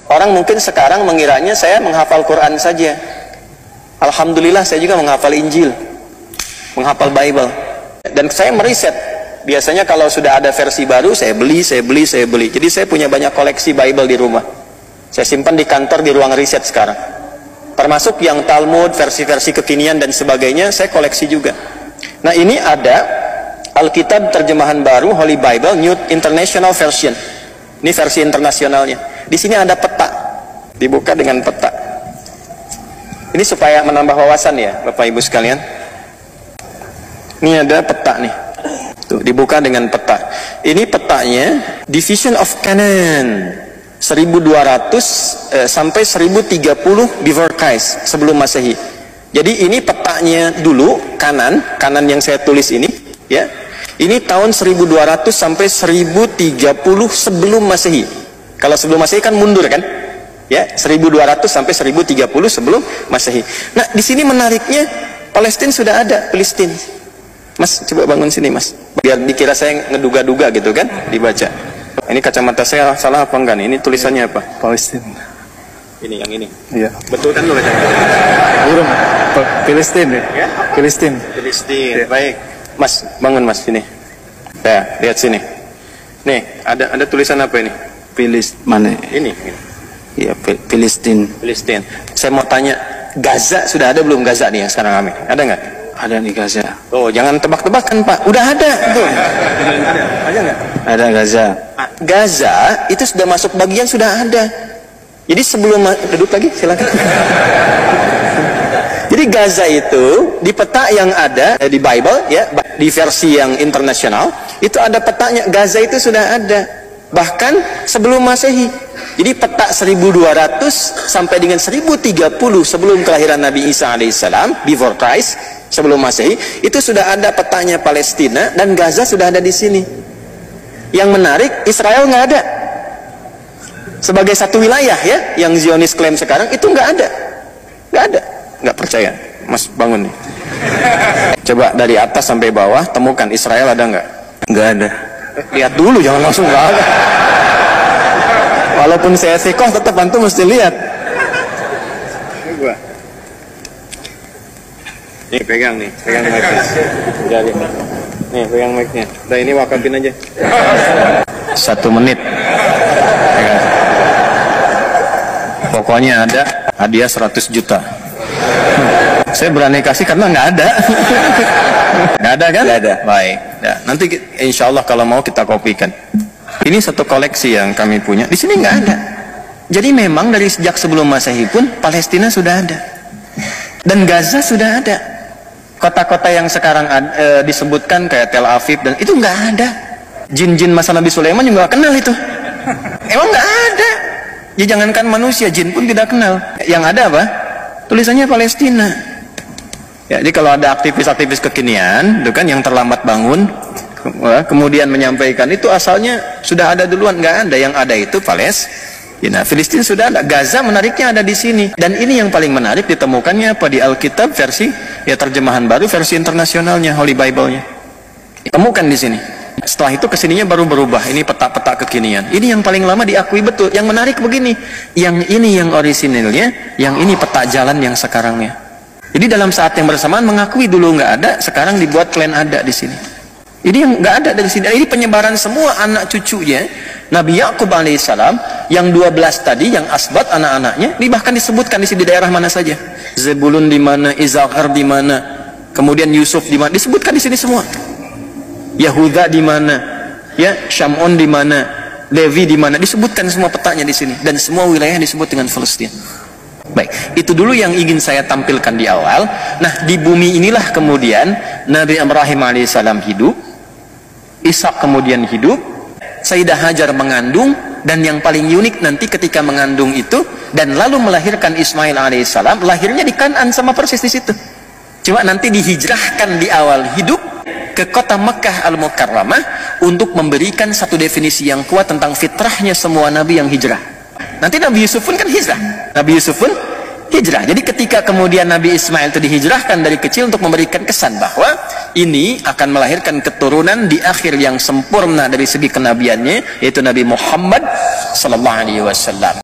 Orang mungkin sekarang mengiranya saya menghafal Quran saja. Alhamdulillah saya juga menghafal Injil, menghafal Bible. Dan saya meriset. Biasanya kalau sudah ada versi baru, saya beli. Jadi saya punya banyak koleksi Bible di rumah. Saya simpan di kantor, di ruang riset sekarang. Termasuk yang Talmud, versi-versi kekinian dan sebagainya, saya koleksi juga. Nah, ini ada Alkitab terjemahan baru, Holy Bible, New International Version. Ini versi internasionalnya. Di sini ada peta, dibuka dengan peta. Ini supaya menambah wawasan ya, Bapak Ibu sekalian. Ini ada peta nih. Tuh, dibuka dengan peta. Ini petanya Division of Canaan 1200 sampai 1030 before Christ, sebelum Masehi. Jadi ini petanya dulu, kanan yang saya tulis ini, ya. Ini tahun 1200 sampai 1030 sebelum Masehi. Kalau sebelum Masehi kan mundur kan? Ya, 1200 sampai 1030 sebelum Masehi. Nah, di sini menariknya Palestina sudah ada, Palestina. Mas, coba bangun sini, Mas. Biar dikira saya ngeduga-duga gitu kan, dibaca. Ini kacamata saya salah apa enggak nih? Ini tulisannya apa? Palestina. Ini yang ini. Iya. Betul kan tulisannya? Burung. Palestina ya? Palestina. Palestina. Baik. Mas, bangun Mas sini. Ya, lihat sini. Nih, ada tulisan apa ini? Mana? Ini. Iya, Palestina. Palestina. Saya mau tanya, Gaza sudah ada belum Gaza nih yang sekarang kami? Ada nggak? Ada nih Gaza. Oh, jangan tebak-tebakan Pak. Udah ada. Tuh. Ada nggak? Ada Gaza. Gaza itu sudah masuk bagian sudah ada. Jadi sebelum duduk lagi silakan. Jadi Gaza itu di peta yang ada di Bible ya, di versi yang internasional itu ada petanya. Gaza itu sudah ada bahkan sebelum Masehi. Jadi peta 1200 sampai dengan 1030 sebelum kelahiran Nabi Isa alaihissalam, before Christ, sebelum Masehi, itu sudah ada petanya Palestina dan Gaza sudah ada di sini. Yang menarik, Israel nggak ada sebagai satu wilayah ya, yang Zionis klaim sekarang itu nggak ada. Nggak percaya, Mas bangun nih. Coba dari atas sampai bawah temukan Israel ada nggak? Nggak ada. Lihat dulu, jangan langsung nggak ada. Walaupun saya sikoh, tetap antum mesti lihat. Nih pegang mic-nya. Nih pegang mic-nya. Udah, ini wakafin aja. 1 menit. Pegang. Pokoknya ada hadiah 100 juta. Saya berani kasih karena nggak ada. Nggak ada kan? Nggak ada. Baik. Nah, nanti insya Allah kalau mau kita kopikan. Ini satu koleksi yang kami punya. Di sini nggak ada. Jadi memang dari sejak sebelum Masehi pun Palestina sudah ada. Dan Gaza sudah ada. Kota-kota yang sekarang disebutkan kayak Tel Aviv dan itu nggak ada. Jin-jin masa Nabi Sulaiman juga nggak kenal itu. Emang nggak ada. Ya jangankan manusia, jin pun tidak kenal. Yang ada apa? Tulisannya Palestina. Ya, jadi kalau ada aktivis-aktivis kekinian, itu kan yang terlambat bangun, kemudian menyampaikan itu asalnya sudah ada duluan, nggak ada. Yang ada itu Palestina. Filistin sudah ada. Gaza menariknya ada di sini. Dan ini yang paling menarik ditemukannya apa di Alkitab versi ya terjemahan baru, versi internasionalnya, Holy Bible-nya. Ditemukan di sini. Setelah itu kesininya baru berubah. Ini peta-peta kekinian. Ini yang paling lama diakui betul. Yang menarik begini, yang ini yang orisinilnya, yang ini peta jalan yang sekarangnya. Jadi dalam saat yang bersamaan mengakui dulu nggak ada, sekarang dibuat klaim ada di sini. Ini yang nggak ada dari sini. Ini penyebaran semua anak cucunya Nabi Yakub alaihissalam yang 12 tadi, yang asbat anak-anaknya, ini bahkan disebutkan di sini di daerah mana saja. Zebulun di mana, Izakar di mana, kemudian Yusuf di mana, disebutkan di sini semua. Yahuda di mana, ya Syamun di mana, Levi di mana, disebutkan semua petanya di sini dan semua wilayah disebut dengan Palestina. Baik, itu dulu yang ingin saya tampilkan di awal. Nah, di bumi inilah kemudian Nabi Ibrahim alaihissalam hidup, Ishak kemudian hidup, Sayyidah Hajar mengandung, dan yang paling unik nanti ketika mengandung itu dan lalu melahirkan Ismail alaihissalam, lahirnya di Kanaan sama persis di situ. Cuma nanti dihijrahkan di awal hidup ke kota Mekah Al-Mukarramah untuk memberikan satu definisi yang kuat tentang fitrahnya semua nabi yang hijrah. Nanti Nabi Yusuf pun kan hijrah. Nabi Yusuf pun hijrah. Jadi ketika kemudian Nabi Ismail itu dihijrahkan dari kecil untuk memberikan kesan bahwa ini akan melahirkan keturunan di akhir yang sempurna dari segi kenabiannya, yaitu Nabi Muhammad sallallahu alaihi wasallam.